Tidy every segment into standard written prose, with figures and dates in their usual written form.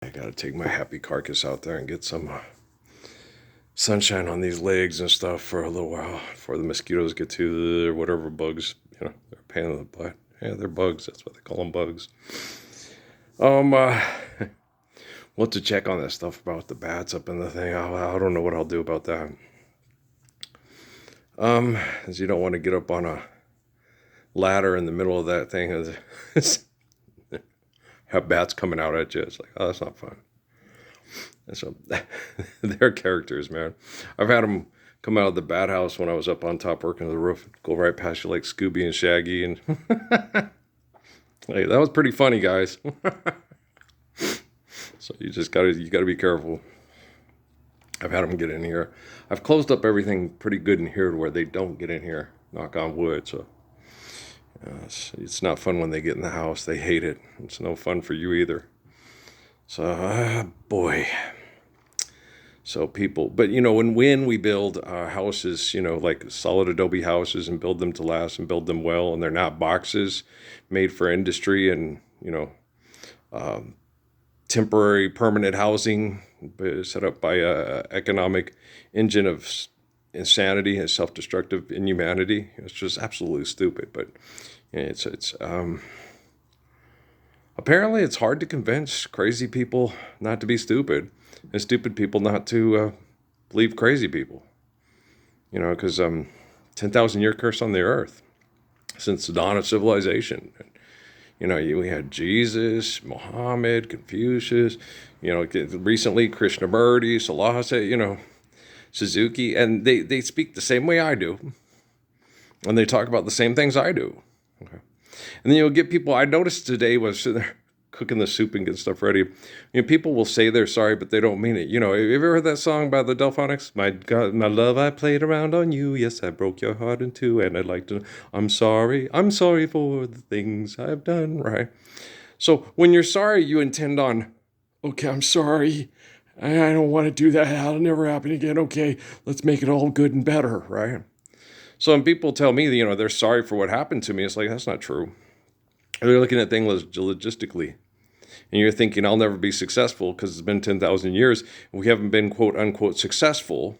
I gotta take my happy carcass out there and get some sunshine on these legs and stuff for a little while before the mosquitoes get to the whatever bugs. They're a pain in the butt. Yeah, they're bugs. That's what they call them, bugs. Um, uh, we'll have to check on that stuff about the bats up in the thing. I don't know what I'll do about that. As you don't want to get up on a ladder in the middle of that thing and have bats coming out at you. It's like, oh, that's not fun. And so they're characters, man. I've had them come out of the bat house when I was up on top working the roof, go right past you like Scooby and Shaggy, and hey, that was pretty funny, guys. So you gotta be careful. I've had them get in here. I've closed up everything pretty good in here to where they don't get in here. Knock on wood. So it's not fun when they get in the house. They hate it. It's no fun for you either. So boy. So people, but when we build houses, like solid adobe houses and build them to last and build them well, and they're not boxes made for industry and, temporary permanent housing set up by a economic engine of insanity and self-destructive inhumanity. It's just absolutely stupid. But it's apparently it's hard to convince crazy people not to be stupid and stupid people not to believe crazy people. Because 10,000 year curse on the earth since the dawn of civilization. We had Jesus, Muhammad, Confucius, recently Krishnamurti, Selassie, Suzuki, and they speak the same way I do. And they talk about the same things I do. Okay. And then you'll get people, I noticed today was sitting there cooking the soup and getting stuff ready. People will say they're sorry, but they don't mean it. Have you ever heard that song by the Delphonics? My God, my love, I played around on you. Yes, I broke your heart in two, and I'd like to. I'm sorry for the things I've done. Right. So when you're sorry, you intend on, okay, I'm sorry. I don't want to do that. That'll never happen again. Okay, let's make it all good and better. Right. So when people tell me, they're sorry for what happened to me, it's like, that's not true. They're looking at things logistically. And you're thinking, I'll never be successful because it's been 10,000 years. We haven't been, quote unquote, successful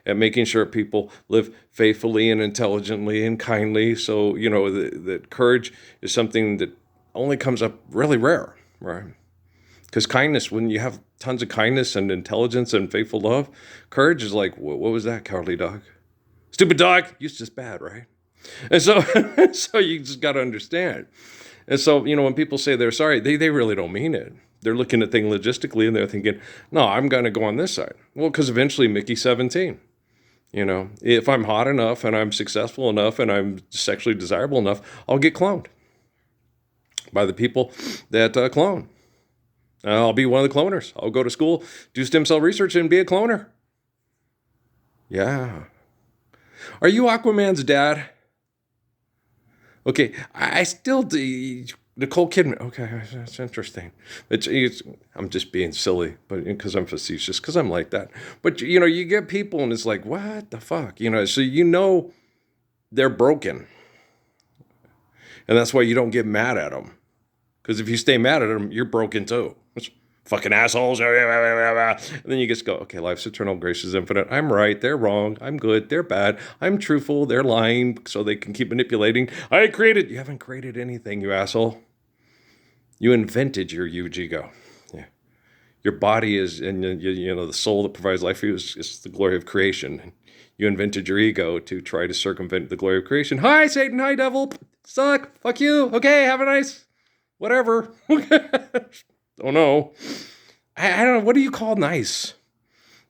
at making sure people live faithfully and intelligently and kindly. So, that courage is something that only comes up really rare, right? Because kindness, when you have tons of kindness and intelligence and faithful love, courage is like, what was that, cowardly dog? Stupid dog, you're just bad, right? And so, so you just got to understand. And so, when people say they're sorry, they really don't mean it. They're looking at things logistically and they're thinking, no, I'm going to go on this side. Well, because eventually Mickey's 17. If I'm hot enough and I'm successful enough and I'm sexually desirable enough, I'll get cloned by the people that clone. I'll be one of the cloners. I'll go to school, do stem cell research, and be a cloner. Yeah. Are you Aquaman's dad? Okay, I still do. Nicole Kidman. Okay, that's interesting. I'm just being silly, but because I'm facetious, because I'm like that. But you get people, and it's like, what the fuck, So they're broken, and that's why you don't get mad at them. Because if you stay mad at them, you're broken too. Fucking assholes. And then you just go, okay, life's eternal, grace is infinite. I'm right, they're wrong, I'm good, they're bad, I'm truthful, they're lying, so they can keep manipulating. You haven't created anything, you asshole. You invented your huge ego. Yeah. Your body is, and the soul that provides life for you is the glory of creation. You invented your ego to try to circumvent the glory of creation. Hi, Satan, hi, devil, suck, fuck you, okay, have a nice, whatever. Oh no. I don't know. What do you call nice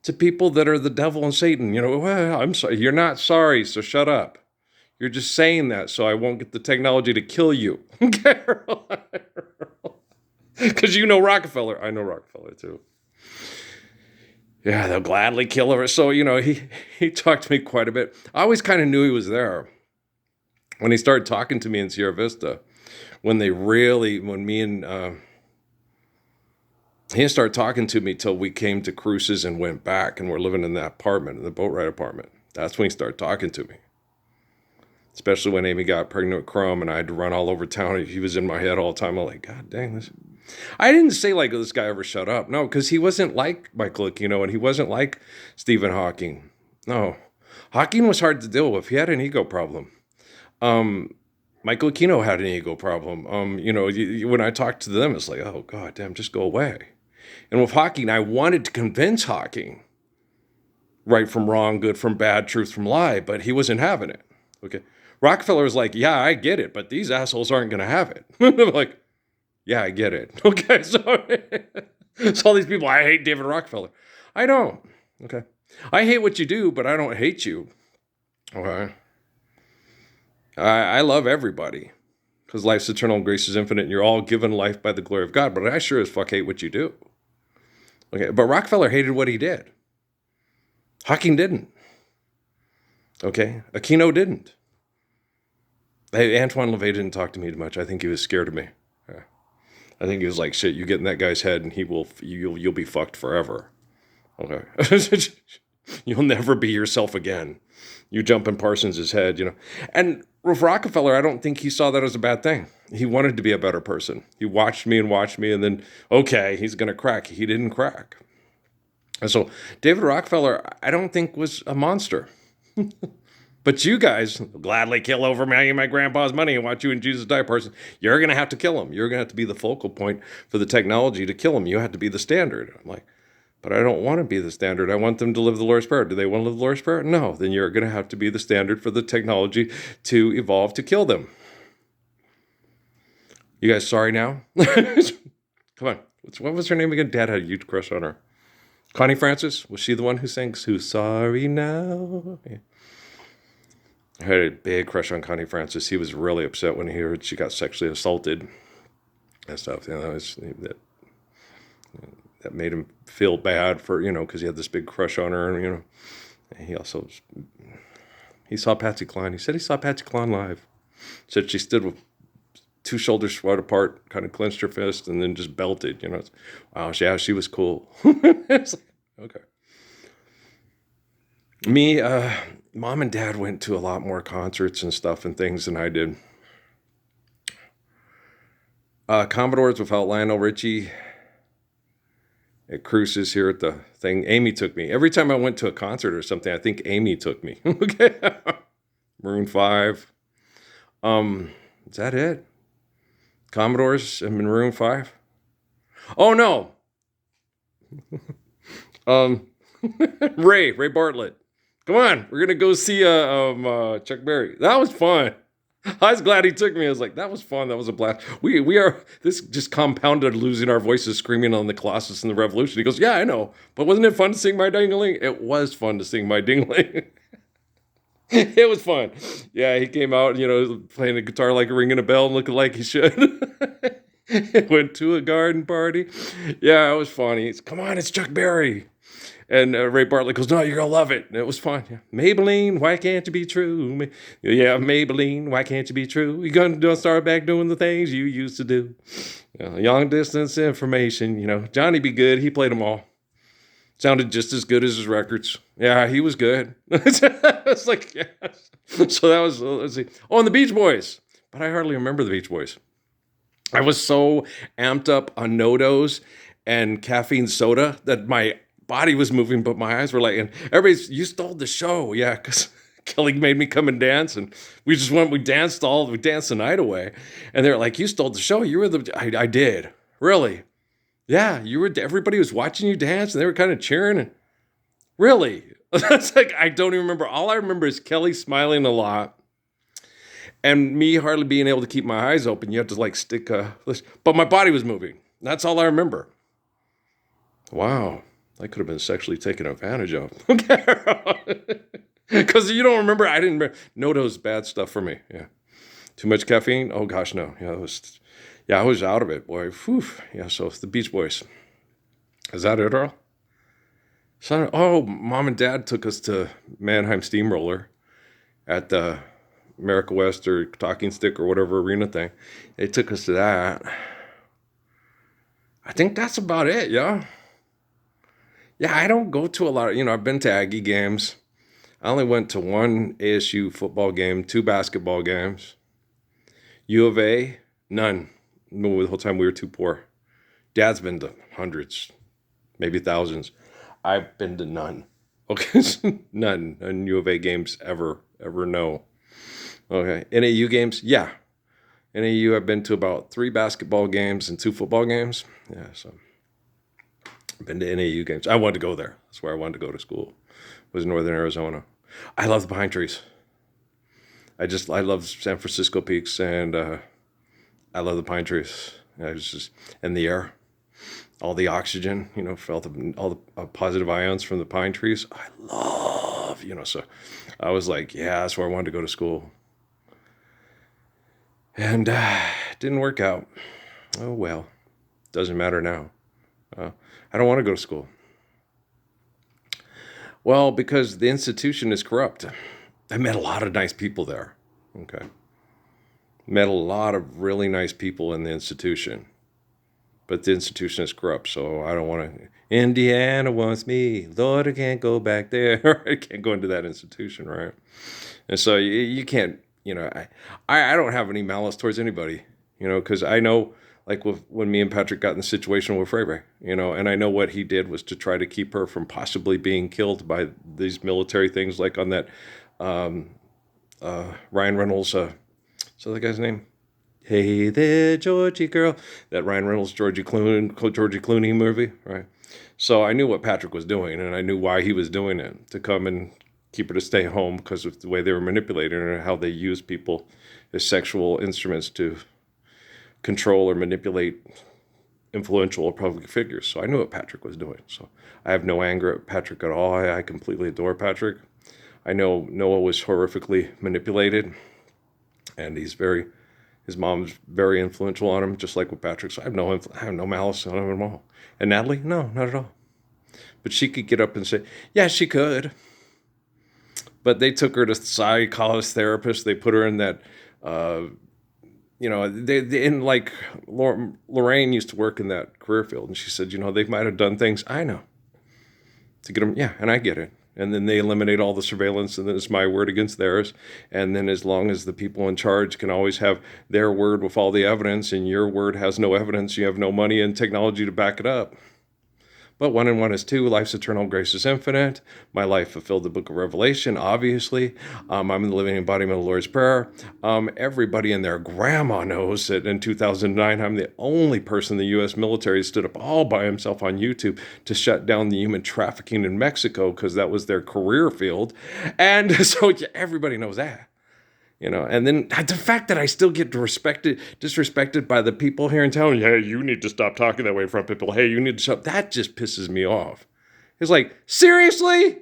to people that are the devil and Satan? Well, I'm sorry. You're not sorry, so shut up. You're just saying that so I won't get the technology to kill you. Because Rockefeller. I know Rockefeller too. Yeah, they'll gladly kill her. So, he talked to me quite a bit. I always kind of knew he was there when he started talking to me in Sierra Vista. When me and... he didn't start talking to me till we came to Cruces and went back and we're living in that apartment, in the boat ride apartment. That's when he started talking to me. Especially when Amy got pregnant with Crumb and I had to run all over town. He was in my head all the time. I'm like, God dang this. I didn't say like this guy ever shut up. No, because he wasn't like Michael Aquino and he wasn't like Stephen Hawking. No, Hawking was hard to deal with. He had an ego problem. Michael Aquino had an ego problem. When I talked to them, it's like, oh god damn, just go away. And with Hawking, I wanted to convince Hawking right from wrong, good from bad, truth from lie, but he wasn't having it. Okay. Rockefeller was like, yeah, I get it, but these assholes aren't going to have it. I'm like, yeah, I get it. Okay. So all these people, I hate David Rockefeller. I don't. Okay. I hate what you do, but I don't hate you. Okay. I love everybody because life's eternal and grace is infinite and you're all given life by the glory of God, but I sure as fuck hate what you do. Okay. But Rockefeller hated what he did. Hawking didn't. Okay. Aquino didn't. Hey, Antoine LaVey didn't talk to me much. I think he was scared of me. Yeah. I think he was like, shit, you get in that guy's head and you'll be fucked forever. Okay. You'll never be yourself again. You jump in Parsons' head, And with Rockefeller, I don't think he saw that as a bad thing. He wanted to be a better person. He watched me, and then, okay, he's going to crack. He didn't crack. And so David Rockefeller, I don't think was a monster. But you guys will gladly kill over my grandpa's money and watch you and Jesus die, person. You're going to have to kill him. You're going to have to be the focal point for the technology to kill him. You have to be the standard. I'm like, but I don't want to be the standard. I want them to live the Lord's Prayer. Do they want to live the Lord's Prayer? No. Then you're going to have to be the standard for the technology to evolve to kill them. You guys sorry now? Come on. What was her name again? Dad had a huge crush on her. Connie Francis? Was she the one who sings, "Who's Sorry Now"? Yeah. I had a big crush on Connie Francis. He was really upset when he heard she got sexually assaulted and stuff. That made him feel bad for, because he had this big crush on her. And he saw Patsy Cline. He said he saw Patsy Cline live. Said she stood with two shoulders wide apart, kind of clenched her fist, and then just belted. Wow, yeah, she was cool. It's like, okay. Me, Mom and Dad went to a lot more concerts and stuff and things than I did. Commodores without Lionel Richie at cruises here at the thing. Amy took me. Every time I went to a concert or something, I think Amy took me. Okay. Maroon 5. Is that it? Commodores and Maroon 5? Oh, no. Ray Bartlett. Come on, we're going to go see Chuck Berry. That was fun. I was glad he took me. I was like, that was fun. That was a blast. This just compounded losing our voices screaming on the Colossus and the Revolution. He goes, yeah, I know. But wasn't it fun to sing My Ding-a-ling? It was fun to sing My Ding-a-ling. It was fun. Yeah, he came out, playing the guitar like ringing a bell and looking like he should. Went to a garden party. Yeah, it was funny. Come on, it's Chuck Berry. And Ray Bartlett goes, no, you're going to love it. And it was fun. Yeah. Maybelline, why can't you be true? Yeah, Maybelline, why can't you be true? You're going to start back doing the things you used to do. Long distance information, Johnny B. Good, he played them all. Sounded just as good as his records. Yeah, he was good. It's like, yeah. So that was, let's see. Oh, and the Beach Boys. But I hardly remember the Beach Boys. I was so amped up on No-Dos and caffeine soda that my body was moving, but my eyes were like, and you stole the show. Yeah, because Kelly made me come and dance, and we danced the night away. And they're like, you stole the show. You were I did. Really? Yeah, everybody was watching you dance, and they were kind of cheering. And really? That's like, I don't even remember. All I remember is Kelly smiling a lot, and me hardly being able to keep my eyes open. You have to stick but my body was moving. That's all I remember. Wow. I could have been sexually taken advantage of. Because you don't remember. I didn't remember. No-Dos bad stuff for me. Yeah. Too much caffeine? Oh, gosh, no. Yeah, I was out of it, boy. Whew. Yeah, so it's the Beach Boys. Is that it, Earl? Mom and Dad took us to Mannheim Steamroller at the America West or Talking Stick or whatever arena thing. They took us to that. I think that's about it, yeah. Yeah, I don't go to a lot of, I've been to Aggie games. I only went to one ASU football game, 2 basketball games. U of A, none. No, the whole time we were too poor. Dad's been to hundreds, maybe thousands. I've been to none. Okay, none. And U of A games ever no. Okay, NAU games, yeah. NAU, I've been to about 3 basketball games and 2 football games. Yeah, so I've been to NAU games. I wanted to go there. That's where I wanted to go to school. Was Northern Arizona. I love the pine trees. I love San Francisco peaks, and I love the pine trees. I was just and the air, all the oxygen. Felt all the positive ions from the pine trees. I love. So I was like, yeah, that's where I wanted to go to school, and it didn't work out. Oh well, doesn't matter now. I don't want to go to school. Well, because the institution is corrupt. I met a lot of nice people there. Okay. Met a lot of really nice people in the institution. But the institution is corrupt, so I don't want to. Indiana wants me. Lord, I can't go back there. I can't go into that institution, right? And so you can't, I don't have any malice towards anybody, because I know, like when me and Patrick got in the situation with Frey, and I know what he did was to try to keep her from possibly being killed by these military things, like on that Ryan Reynolds, so the guy's name? Hey there, Georgie girl. That Ryan Reynolds, Georgie Clooney movie, right? So I knew what Patrick was doing, and I knew why he was doing it, to come and keep her to stay home because of the way they were manipulating her and how they use people as sexual instruments to control or manipulate influential public figures. So I knew what Patrick was doing. So I have no anger at Patrick at all. I completely adore Patrick. I know Noah was horrifically manipulated, and his mom's very influential on him, just like with Patrick. So I have no malice on him at all. And Natalie, no, not at all. But she could get up and say, yeah, she could. But they took her to psychologist therapists. They put her in that, like Lorraine used to work in that career field, and she said, they might have done things. I know. To get them, yeah, and I get it. And then they eliminate all the surveillance, and then it's my word against theirs. And then as long as the people in charge can always have their word with all the evidence, and your word has no evidence, you have no money and technology to back it up. But 1 and 1 is 2. Life's eternal, grace is infinite. My life fulfilled the book of Revelation, obviously. I'm the living embodiment of the Lord's Prayer. Everybody and their grandma knows that in 2009, I'm the only person in the U.S. military stood up all by himself on YouTube to shut down the human trafficking in Mexico, because that was their career field. And so everybody knows that. And then the fact that I still get disrespected by the people here in town. Hey, you need to stop talking that way in front of people. Hey, you need to stop. That just pisses me off. It's like, seriously?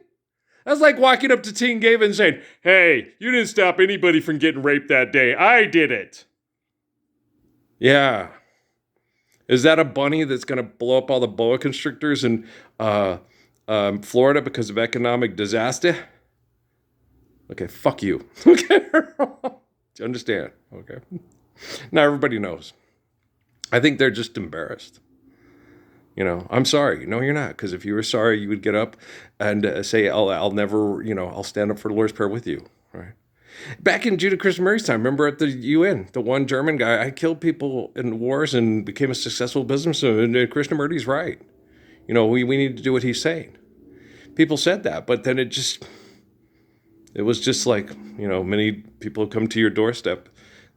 That's like walking up to Teen Gavin and saying, hey, you didn't stop anybody from getting raped that day. I did it. Yeah. Is that a bunny that's going to blow up all the boa constrictors in Florida because of economic disaster? Okay, fuck you. Okay. Do you understand? Okay. Now everybody knows. I think they're just embarrassed. I'm sorry. No, you're not. Because if you were sorry, you would get up and say, I'll never, I'll stand up for the Lord's Prayer with you. Right. Back in Judah Krishnamurti's time, remember at the UN, the one German guy, I killed people in wars and became a successful businessman. And Krishnamurti's right. We need to do what he's saying. People said that, but then it was just like, many people come to your doorstep,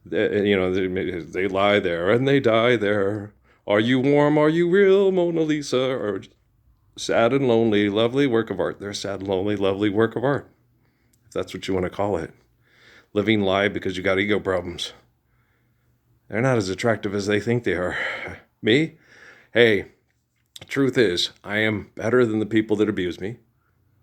they lie there and they die there. Are you warm? Are you real, Mona Lisa? Or sad and lonely, lovely work of art. They're a sad and lonely, lovely work of art, if that's what you want to call it. Living lie because you got ego problems. They're not as attractive as they think they are. Me? Hey, truth is, I am better than the people that abuse me.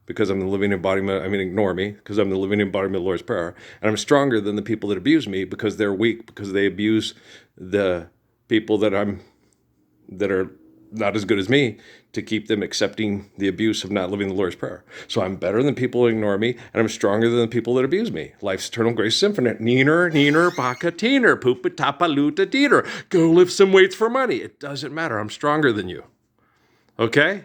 Because I'm the living embodiment, ignore me, because I'm the living embodiment of the Lord's Prayer. And I'm stronger than the people that abuse me because they're weak, because they abuse the people that are not as good as me, to keep them accepting the abuse of not living the Lord's Prayer. So I'm better than people who ignore me, and I'm stronger than the people that abuse me. Life's eternal, grace is infinite. Neener, baka, teener, poopa, tapa, luta, deeter. Go lift some weights for money. It doesn't matter. I'm stronger than you. Okay?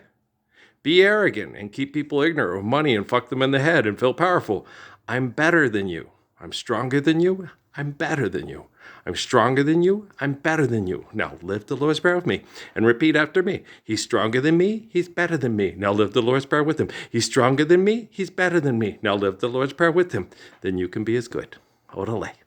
Be arrogant and keep people ignorant of money and fuck them in the head and feel powerful. I'm better than you. I'm stronger than you. I'm better than you. I'm stronger than you. I'm better than you. Now live the Lord's Prayer with me and repeat after me. He's stronger than me. He's better than me. Now live the Lord's Prayer with him. He's stronger than me. He's better than me. Now live the Lord's Prayer with him. Then you can be as good. Odele.